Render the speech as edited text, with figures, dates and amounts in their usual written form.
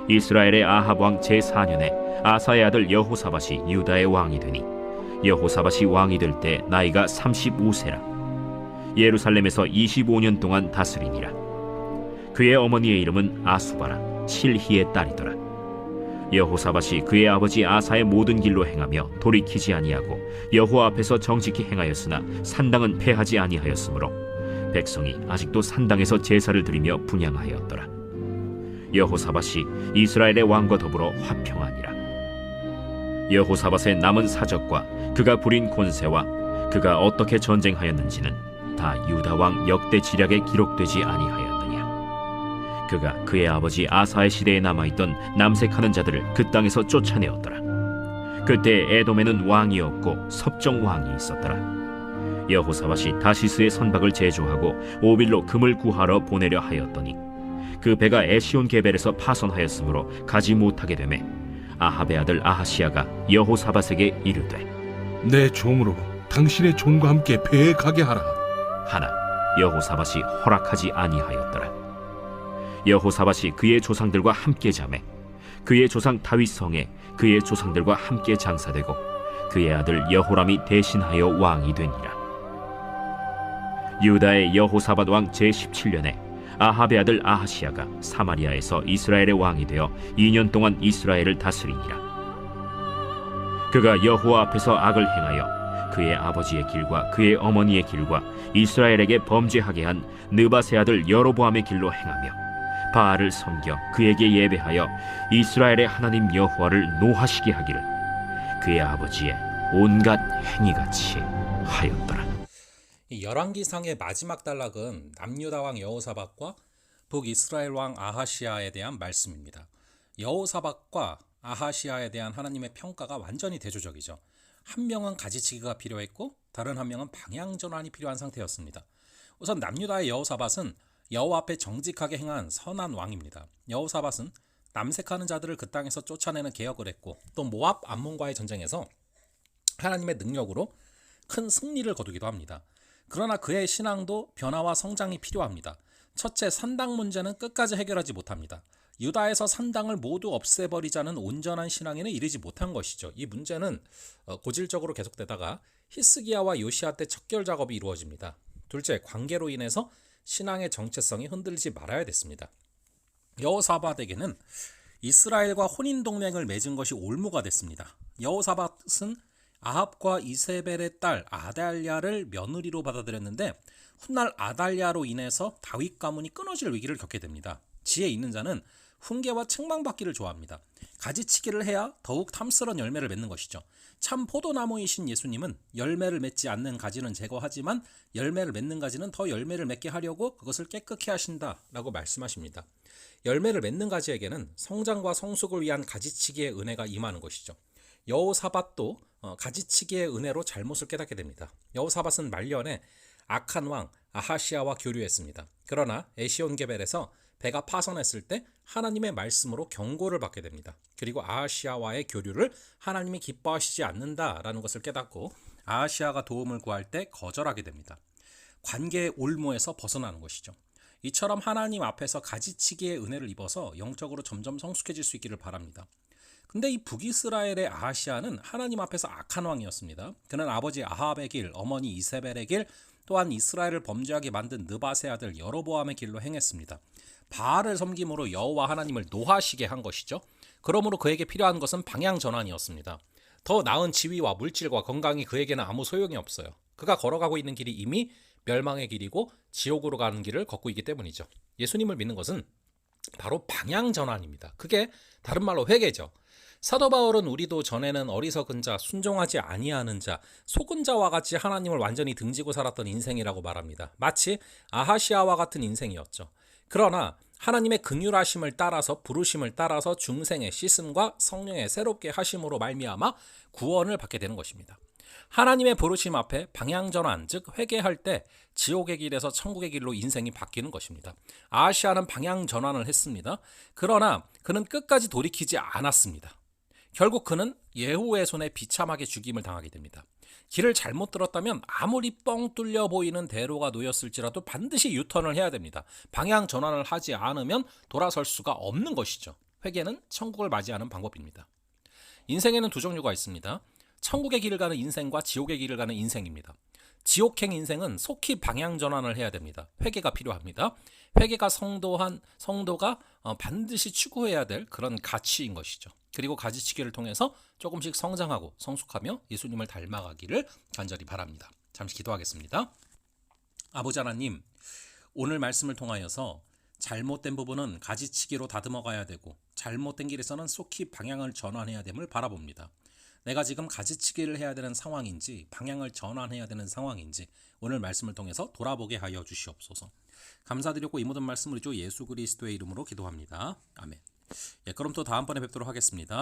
이스라엘의 아합 왕 제4년에 아사의 아들 여호사밧이 유다의 왕이 되니 여호사밧이 왕이 될 때 나이가 35세라. 예루살렘에서 25년 동안 다스리니라. 그의 어머니의 이름은 아수바라 실히의 딸이더라. 여호사밧이 그의 아버지 아사의 모든 길로 행하며 돌이키지 아니하고 여호와 앞에서 정직히 행하였으나 산당은 패하지 아니하였으므로 백성이 아직도 산당에서 제사를 드리며 분향하였더라. 여호사밧이 이스라엘의 왕과 더불어 화평하니라. 여호사밧의 남은 사적과 그가 부린 권세와 그가 어떻게 전쟁하였는지는 다 유다 왕 역대 지략에 기록되지 아니하였느냐. 그가 그의 아버지 아사의 시대에 남아있던 남색하는 자들을 그 땅에서 쫓아내었더라. 그때 에돔에는 왕이 없고 섭정 왕이 있었더라. 여호사밧이 다시스의 선박을 제조하고 오빌로 금을 구하러 보내려 하였더니 그 배가 에시온 게벨에서 파손하였으므로 가지 못하게 되매 아합의 아들 아하시야가 여호사밧에게 이르되 내 종으로 당신의 종과 함께 배에 가게 하라 하나 여호사밧이 허락하지 아니하였더라. 여호사밧이 그의 조상들과 함께 자매 그의 조상 다윗 성에 그의 조상들과 함께 장사되고 그의 아들 여호람이 대신하여 왕이 되니라. 유다의 여호사밧 왕 제17년에 아합의 아들 아하시야가 사마리아에서 이스라엘의 왕이 되어 2년 동안 이스라엘을 다스리니라. 그가 여호와 앞에서 악을 행하여 그의 아버지의 길과 그의 어머니의 길과 이스라엘에게 범죄하게 한 느밧의 아들 여로보암의 길로 행하며 바알을 섬겨 그에게 예배하여 이스라엘의 하나님 여호와를 노하시게 하기를 그의 아버지의 온갖 행위같이 하였더라. 이 열왕기상의 마지막 단락은 남유다 왕 여호사밧과 북이스라엘 왕 아하시야에 대한 말씀입니다. 여호사밧과 아하시야에 대한 하나님의 평가가 완전히 대조적이죠. 한 명은 가지치기가 필요했고 다른 한 명은 방향전환이 필요한 상태였습니다. 우선 남유다의 여호사밧은 여호와 앞에 정직하게 행한 선한 왕입니다. 여호사밧은 남색하는 자들을 그 땅에서 쫓아내는 개혁을 했고 또 모압 암몬과의 전쟁에서 하나님의 능력으로 큰 승리를 거두기도 합니다. 그러나 그의 신앙도 변화와 성장이 필요합니다. 첫째, 산당 문제는 끝까지 해결하지 못합니다. 유다에서 산당을 모두 없애버리자는 온전한 신앙에는 이르지 못한 것이죠. 이 문제는 고질적으로 계속되다가 히스기야와 요시야 때 척결 작업이 이루어집니다. 둘째, 관계로 인해서 신앙의 정체성이 흔들리지 말아야 됐습니다. 여호사밧에게는 이스라엘과 혼인동맹을 맺은 것이 올무가 됐습니다. 여호사밧은 아합과 이세벨의 딸 아달랴를 며느리로 받아들였는데 훗날 아달랴로 인해서 다윗 가문이 끊어질 위기를 겪게 됩니다. 지혜 있는 자는 훈계와 책망받기를 좋아합니다. 가지치기를 해야 더욱 탐스러운 열매를 맺는 것이죠. 참 포도나무이신 예수님은 열매를 맺지 않는 가지는 제거하지만 열매를 맺는 가지는 더 열매를 맺게 하려고 그것을 깨끗게 하신다라고 말씀하십니다. 열매를 맺는 가지에게는 성장과 성숙을 위한 가지치기의 은혜가 임하는 것이죠. 여호사밧도 가지치기의 은혜로 잘못을 깨닫게 됩니다. 여호사밧은 말년에 악한 왕 아하시야와 교류했습니다. 그러나 에시온 게벨에서 배가 파손했을 때 하나님의 말씀으로 경고를 받게 됩니다. 그리고 아하시야와의 교류를 하나님이 기뻐하시지 않는다라는 것을 깨닫고 아하시야가 도움을 구할 때 거절하게 됩니다. 관계의 올무에서 벗어나는 것이죠. 이처럼 하나님 앞에서 가지치기의 은혜를 입어서 영적으로 점점 성숙해질 수 있기를 바랍니다. 근데 이 북이스라엘의 아하시야는 하나님 앞에서 악한 왕이었습니다. 그는 아버지 아합의 길, 어머니 이세벨의 길, 또한 이스라엘을 범죄하게 만든 느밧의 아들 여로보암의 길로 행했습니다. 바알을 섬김으로 여호와 하나님을 노하시게 한 것이죠. 그러므로 그에게 필요한 것은 방향 전환이었습니다. 더 나은 지위와 물질과 건강이 그에게는 아무 소용이 없어요. 그가 걸어가고 있는 길이 이미 멸망의 길이고 지옥으로 가는 길을 걷고 있기 때문이죠. 예수님을 믿는 것은 바로 방향 전환입니다. 그게 다른 말로 회개죠. 사도 바울은 우리도 전에는 어리석은 자, 순종하지 아니하는 자, 속은 자와 같이 하나님을 완전히 등지고 살았던 인생이라고 말합니다. 마치 아하시야와 같은 인생이었죠. 그러나 하나님의 긍휼하심을 따라서 부르심을 따라서 중생의 씻음과 성령의 새롭게 하심으로 말미암아 구원을 받게 되는 것입니다. 하나님의 부르심 앞에 방향전환, 즉 회개할 때 지옥의 길에서 천국의 길로 인생이 바뀌는 것입니다. 아하시야는 방향전환을 했습니다. 그러나 그는 끝까지 돌이키지 않았습니다. 결국 그는 예후의 손에 비참하게 죽임을 당하게 됩니다. 길을 잘못 들었다면 아무리 뻥 뚫려 보이는 대로가 놓였을지라도 반드시 유턴을 해야 됩니다. 방향 전환을 하지 않으면 돌아설 수가 없는 것이죠. 회개는 천국을 맞이하는 방법입니다. 인생에는 두 종류가 있습니다. 천국의 길을 가는 인생과 지옥의 길을 가는 인생입니다. 지옥행 인생은 속히 방향 전환을 해야 됩니다. 회개가 필요합니다. 회개가 성도가 반드시 추구해야 될 그런 가치인 것이죠. 그리고 가지치기를 통해서 조금씩 성장하고 성숙하며 예수님을 닮아가기를 간절히 바랍니다. 잠시 기도하겠습니다. 아버지 하나님, 오늘 말씀을 통하여서 잘못된 부분은 가지치기로 다듬어 가야 되고 잘못된 길에서는 속히 방향을 전환해야 됨을 바라봅니다. 내가 지금 가지치기를 해야 되는 상황인지 방향을 전환해야 되는 상황인지 오늘 말씀을 통해서 돌아보게 하여 주시옵소서. 감사드리고 이 모든 말씀을 주 예수 그리스도의 이름으로 기도합니다. 아멘. 그럼 또 다음번에 뵙도록 하겠습니다.